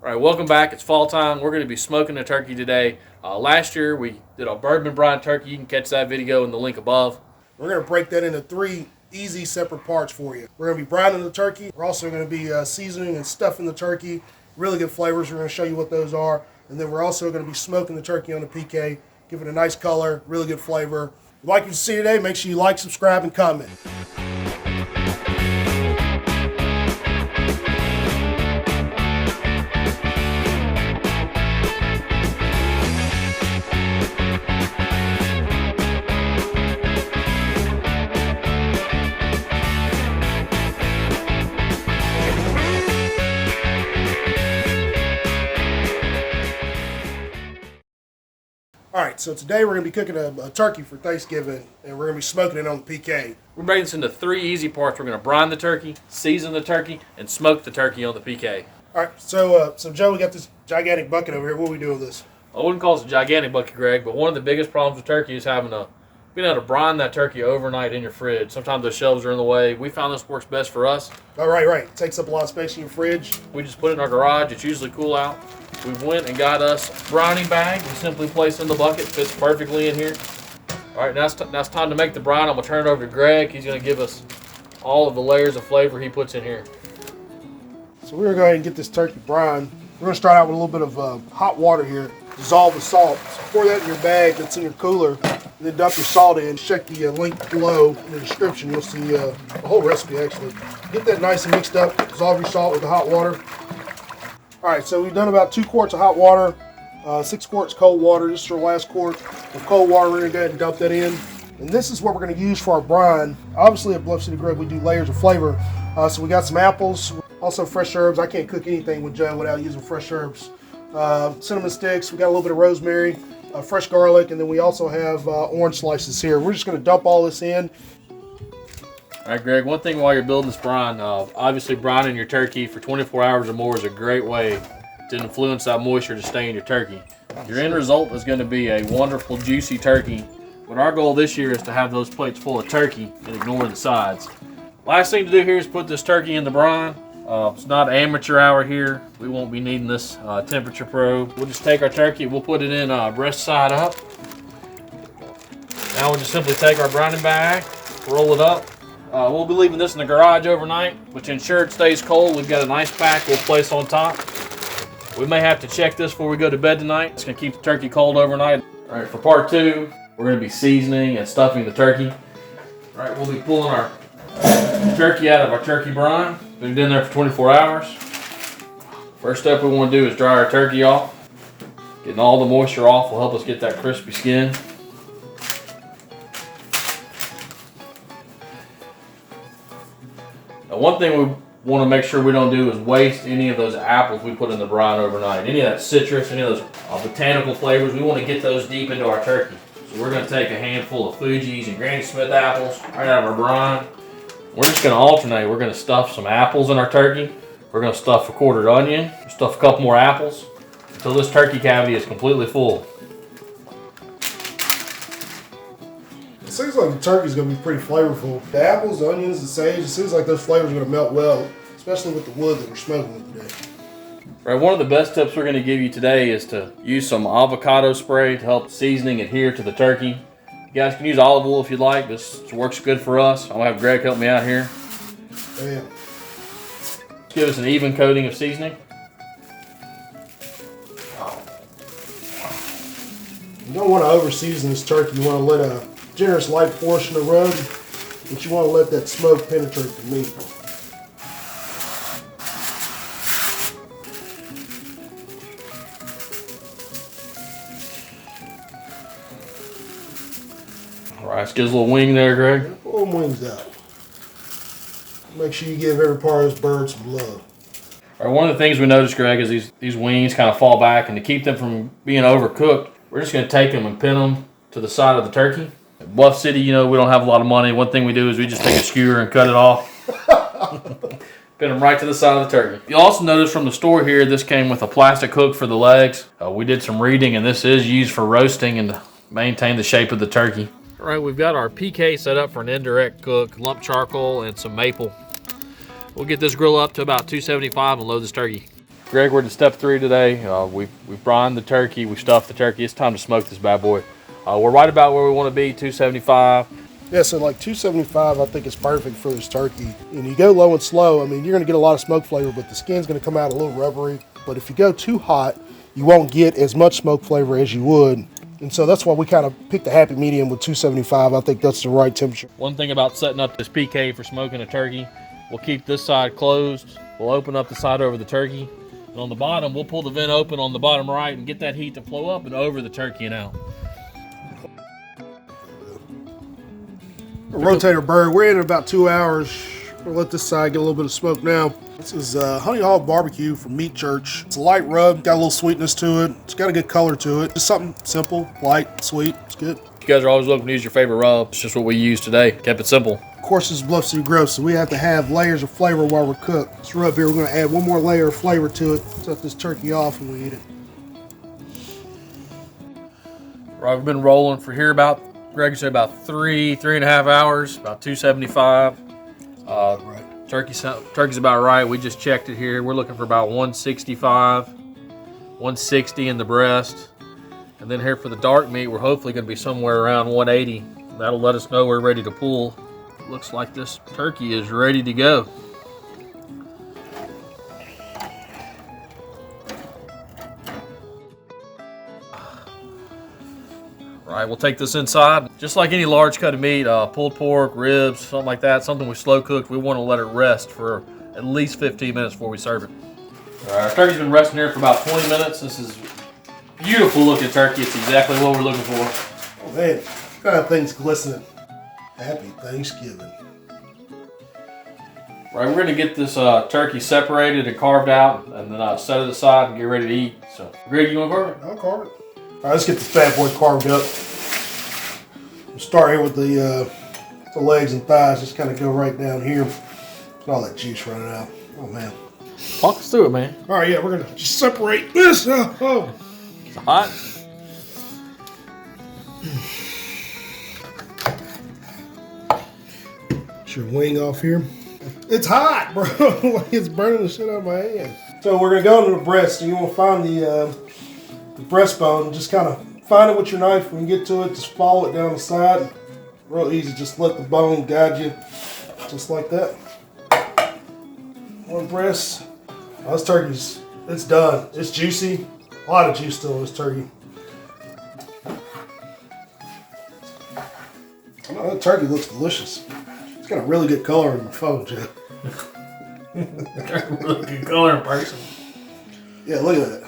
All right, welcome back. It's fall time. We're going to be smoking the turkey today. Last year we did a bourbon brine turkey. You can catch that video in the link above. We're going to break that into 3 easy separate parts for you. We're going to be brining the turkey. We're also going to be seasoning and stuffing the turkey. Really good flavors. We're going to show you what those are. And then we're also going to be smoking the turkey on the PK, give it a nice color, really good flavor. If you'd like to see today, make sure you like, subscribe, and comment. Alright, so today we're going to be cooking a turkey for Thanksgiving, and we're going to be smoking it on the PK. We're breaking this into 3 easy parts. We're going to brine the turkey, season the turkey, and smoke the turkey on the PK. Alright, so Joe, we got this gigantic bucket over here. What are we doing with this? I wouldn't call this a gigantic bucket, Greg, but one of the biggest problems with turkey is being able to brine that turkey overnight in your fridge. Sometimes those shelves are in the way. We found this works best for us. Oh, right. It takes up a lot of space in your fridge. We just put it in our garage. It's usually cool out. We went and got us a brining bag. We simply place in the bucket. Fits perfectly in here. All right, now it's time to make the brine. I'm going to turn it over to Greg. He's going to give us all of the layers of flavor he puts in here. So we're going to go ahead and get this turkey brine. We're going to start out with a little bit of hot water here. Dissolve the salt. So pour that in your bag that's in your cooler. And then dump your salt in. Check the link below in the description. You'll see the whole recipe, actually. Get that nice and mixed up. Dissolve your salt with the hot water. All right, so we've done about 2 quarts of hot water, 6 quarts cold water. This is our last quart of cold water. We're going to go ahead and dump that in. And this is what we're going to use for our brine. Obviously at BluffCityGrub we do layers of flavor. So we got some apples, also fresh herbs. I can't cook anything with Joe without using fresh herbs. Cinnamon sticks, we got a little bit of rosemary, fresh garlic, and then we also have orange slices here. We're just going to dump all this in. All right, Greg, one thing while you're building this brine, obviously brining your turkey for 24 hours or more is a great way to influence that moisture to stay in your turkey. Your end result is going to be a wonderful, juicy turkey, but our goal this year is to have those plates full of turkey and ignore the sides. Last thing to do here is put this turkey in the brine. It's not amateur hour here. We won't be needing this temperature probe. We'll just take our turkey, we'll put it in breast side up. Now we'll just simply take our brining bag, roll it up. We'll be leaving this in the garage overnight, which ensure it stays cold. We've got an ice pack we'll place on top. We may have to check this before we go to bed tonight. It's going to keep the turkey cold overnight. All right, for part 2, we're going to be seasoning and stuffing the turkey. All right, we'll be pulling our turkey out of our turkey brine. Been in there for 24 hours. First step we want to do is dry our turkey off. Getting all the moisture off will help us get that crispy skin. Now, one thing we want to make sure we don't do is waste any of those apples we put in the brine overnight. Any of that citrus, any of those botanical flavors, we want to get those deep into our turkey. So we're going to take a handful of Fuji's and Granny Smith apples right out of our brine. We're just going to alternate. We're going to stuff some apples in our turkey. We're going to stuff a quartered onion, stuff a couple more apples until this turkey cavity is completely full. It seems like the turkey's going to be pretty flavorful. The apples, the onions, the sage, it seems like those flavors are going to melt well, especially with the wood that we're smoking with today. All right, one of the best tips we're going to give you today is to use some avocado spray to help seasoning adhere to the turkey. You guys can use olive oil if you'd like. This works good for us. I'm going to have Greg help me out here. Yeah. Give us an even coating of seasoning. You don't want to over season this turkey. You want to let a generous light portion of rub, but you want to let that smoke penetrate the meat. All right, let's get a little wing there, Greg. Pull them wings out. Make sure you give every part of this bird some love. All right, one of the things we noticed, Greg, is these wings kind of fall back, and to keep them from being overcooked, we're just going to take them and pin them to the side of the turkey. At Bluff City, you know, we don't have a lot of money. One thing we do is we just take a skewer and cut it off. Pin them right to the side of the turkey. You'll also notice from the store here, this came with a plastic hook for the legs. We did some reading, and this is used for roasting and to maintain the shape of the turkey. All right, we've got our PK set up for an indirect cook, lump charcoal and some maple. We'll get this grill up to about 275 and load this turkey. Greg, we're to step 3 today. We've brined the turkey, we stuffed the turkey. It's time to smoke this bad boy. We're right about where we want to be, 275. Yeah, so like 275 I think is perfect for this turkey. And you go low and slow, I mean, you're gonna get a lot of smoke flavor, but the skin's gonna come out a little rubbery. But if you go too hot, you won't get as much smoke flavor as you would. And so that's why we kind of picked a happy medium with 275. I think that's the right temperature. One thing about setting up this PK for smoking a turkey, we'll keep this side closed. We'll open up the side over the turkey. And on the bottom, we'll pull the vent open on the bottom right and get that heat to flow up and over the turkey and out. Rotator bird, we're in about 2 hours. We'll let this side get a little bit of smoke now. This is honey hog barbecue from Meat Church. It's a light rub, got a little sweetness to it. It's got a good color to it. Just something simple, light, sweet. It's good. You guys are always welcome to use your favorite rub. It's just what we use today. Kept it simple. Of course, this is BluffCityGrub, so we have to have layers of flavor while we're cooked. This rub here, we're going to add one more layer of flavor to it. Set this turkey off and we eat it. Right, we've been rolling for here about, Greg said about 3.5 hours, about 275. Right. Turkey's about right. We just checked it here. We're looking for about 165, 160 in the breast. And then here for the dark meat, we're hopefully going to be somewhere around 180. That'll let us know we're ready to pull. Looks like this turkey is ready to go. Right, we'll take this inside. Just like any large cut of meat, pulled pork, ribs, something like that, something we slow cooked, we want to let it rest for at least 15 minutes before we serve it. All right, our turkey's been resting here for about 20 minutes. This is beautiful looking turkey. It's exactly what we're looking for. Oh man, that thing's glistening. Happy Thanksgiving. Right, we're gonna get this turkey separated and carved out and then set it aside and get ready to eat. So, Greg, you wanna carve it? I'll carve it. All right, let's get this bad boy carved up. We'll start here with the legs and thighs. Just kind of go right down here. Put all that juice running out. Oh man. Talk us through it, man. All right, yeah, we're gonna just separate this. Oh. It's hot. Get your wing off here. It's hot, bro. It's burning the shit out of my hand. So we're gonna go into the breast. And you want to find the breastbone. Just kind of find it with your knife. When you get to it, just follow it down the side. Real easy. Just let the bone guide you, just like that. One breast. Oh, this turkey's, it's done. It's juicy. A lot of juice still in this turkey. Oh, that turkey looks delicious. It's got a really good color in my phone, Jeff. Really good color in person. Yeah, look at that.